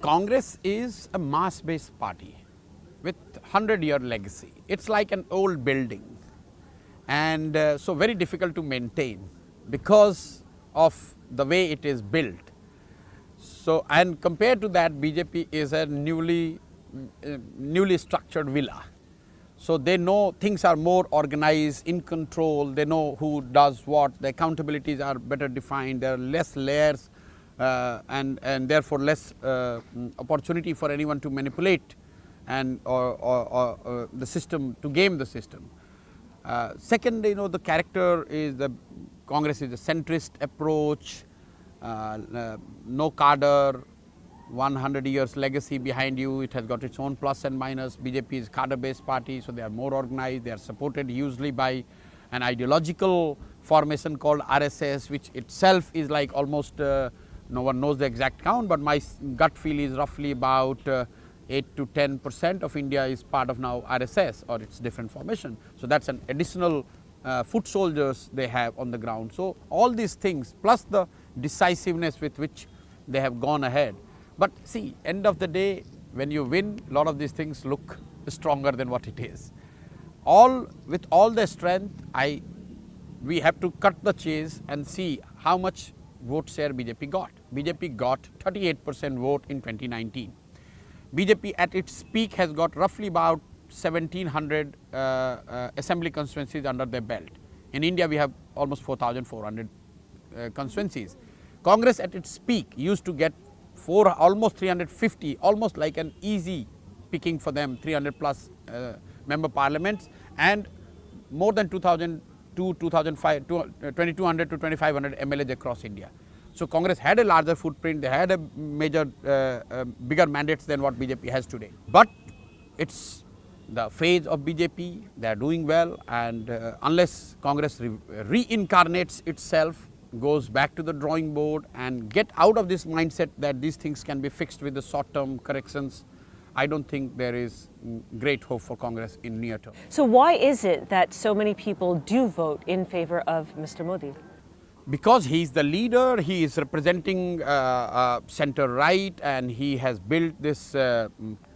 Congress is a mass-based party with 100-year legacy. It's like an old building, and so very difficult to maintain because of the way it is built. So, and compared to that, BJP is a newly structured villa. So they know things are more organized, in control, they know who does what, the accountabilities are better defined, there are less layers and therefore less opportunity for anyone to manipulate and or the system, to game the system. Second, the character is the Congress is a centrist approach, no cadre, 100 years legacy behind you, it has got its own plus and minus. BJP is cadre-based party, so they are more organized, they are supported usually by an ideological formation called RSS, which itself is like almost, no one knows the exact count, but my gut feel is roughly about 8 to 10% of India is part of now RSS or its different formation. So that's an additional foot soldiers they have on the ground. So all these things plus the decisiveness with which they have gone ahead. But see, end of the day, when you win, a lot of these things look stronger than what it is. With all their strength, we have to cut the chase and see how much vote share BJP got. BJP got 38% vote in 2019. BJP at its peak has got roughly about 1700 assembly constituencies under their belt. In India, we have almost 4,400 constituencies. Congress at its peak used to get almost 350, almost like an easy picking for them, 300 plus member parliaments and more than 2,200 to 2,500 MLAs across India. So Congress had a larger footprint, they had a major, bigger mandates than what BJP has today. But it's the phase of BJP, they are doing well, and unless Congress reincarnates itself, goes back to the drawing board and get out of this mindset that these things can be fixed with the short-term corrections, I don't think there is great hope for Congress in near term. So why is it that so many people do vote in favor of Mr. Modi? Because he is the leader, he is representing center-right, and he has built this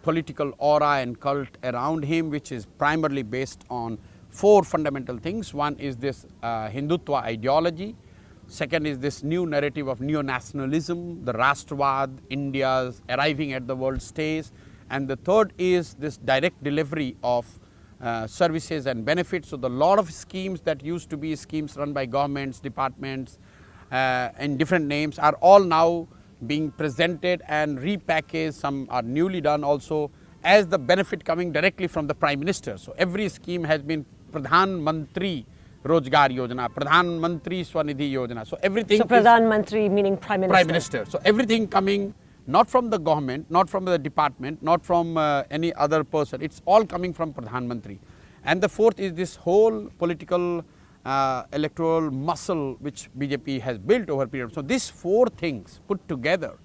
political aura and cult around him, which is primarily based on four fundamental things. One is this Hindutva ideology. Second is this new narrative of neo-nationalism, the Rashtravad, India's arriving at the world stage. And the third is this direct delivery of services and benefits. So the lot of schemes that used to be schemes run by governments, departments, and different names are all now being presented and repackaged. Some are newly done also as the benefit coming directly from the Prime Minister. So every scheme has been Pradhan Mantri Rozgar Yojana, Pradhan Mantri Swanidhi Yojana. So everything. So Pradhan Mantri meaning Prime Minister. Prime Minister. So everything coming not from the government, not from the department, not from any other person. It's all coming from Pradhan Mantri. And the fourth is this whole political electoral muscle which BJP has built over a period. So these four things put together,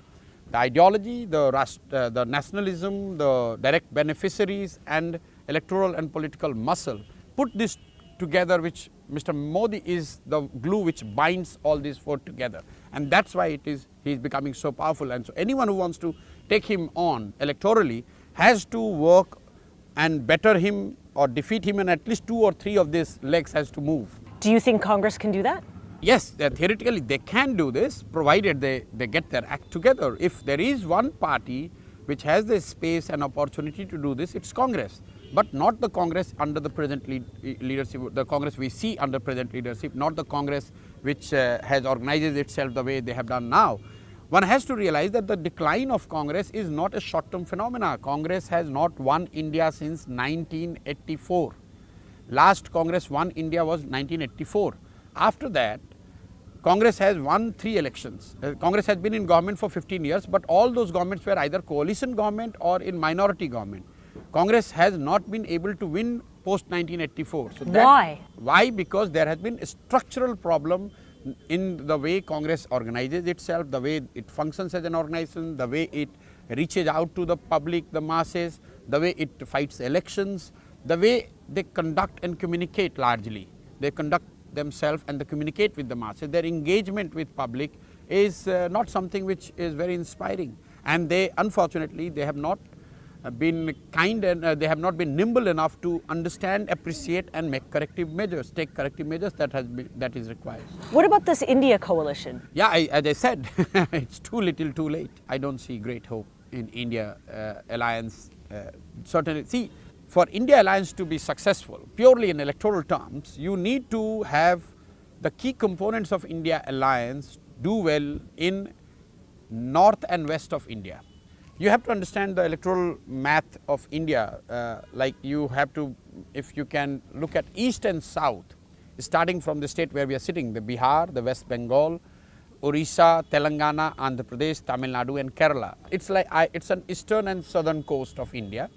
the ideology, the nationalism, the direct beneficiaries and electoral and political muscle, put this together, which Mr. Modi is the glue which binds all these four together, and that's why he is becoming so powerful. And so anyone who wants to take him on electorally has to work and better him or defeat him, and at least two or three of these legs has to move. Do you think Congress can do that? Yes, theoretically they can do this, provided they get their act together. If there is one party which has the space and opportunity to do this, it's Congress. But not the Congress under the present leadership, the Congress we see under present leadership, not the Congress which has organized itself the way they have done now. One has to realize that the decline of Congress is not a short-term phenomena. Congress has not won India since 1984. Last Congress won India was 1984. After that, Congress has won 3 elections. Congress has been in government for 15 years, but all those governments were either coalition government or in minority government. Congress has not been able to win post 1984. So why? Why? Because there has been a structural problem in the way Congress organizes itself, the way it functions as an organization, the way it reaches out to the public, the masses, the way it fights elections, the way they conduct and communicate largely. They conduct themselves and they communicate with the masses. Their engagement with public is not something which is very inspiring. And they, unfortunately, they have not been kind and they have not been nimble enough to understand, appreciate and make corrective measures, take corrective measures that is required. What about this India coalition? Yeah, as I said, it's too little too late. I don't see great hope in India alliance. Certainly, see, for India alliance to be successful, purely in electoral terms, you need to have the key components of India alliance do well in north and west of India. You have to understand the electoral math of India, like you have to, if you can look at east and south, starting from the state where we are sitting, the Bihar, the West Bengal, Orissa, Telangana, Andhra Pradesh, Tamil Nadu and Kerala. It's like, it's an eastern and southern coast of India.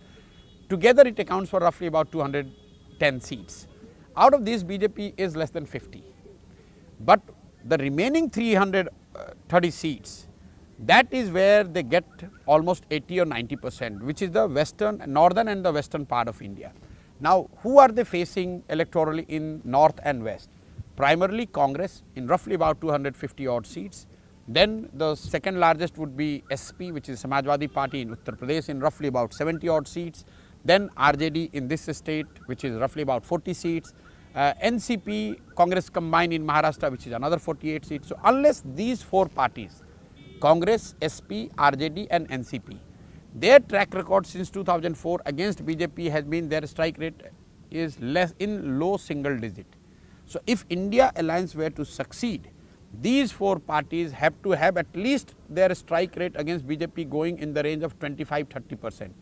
Together it accounts for roughly about 210 seats. Out of these, BJP is less than 50. But the remaining 330 seats, that is where they get almost 80 or 90%, which is the western, northern and the western part of India. Now, who are they facing electorally in north and west? Primarily Congress in roughly about 250 odd seats. Then the second largest would be SP, which is Samajwadi Party in Uttar Pradesh in roughly about 70 odd seats. Then RJD in this state, which is roughly about 40 seats. NCP, Congress combined in Maharashtra, which is another 48 seats. So, unless these four parties, Congress, SP, RJD and NCP, their track record since 2004 against BJP has been their strike rate is less in low single digit. So, if India alliance were to succeed, these four parties have to have at least their strike rate against BJP going in the range of 25–30%.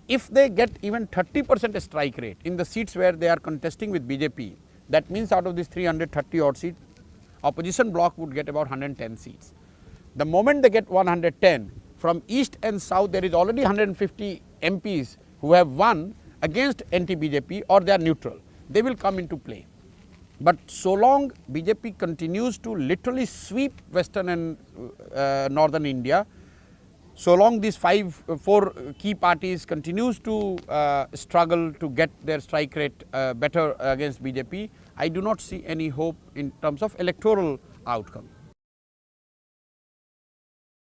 If they get even 30% strike rate in the seats where they are contesting with BJP, that means out of these 330 odd seats, opposition bloc would get about 110 seats. The moment they get 110, from east and south there is already 150 MPs who have won against anti-BJP or they are neutral. They will come into play. But so long BJP continues to literally sweep western and northern India, so long these four key parties continues to struggle to get their strike rate better against BJP, I do not see any hope in terms of electoral outcome.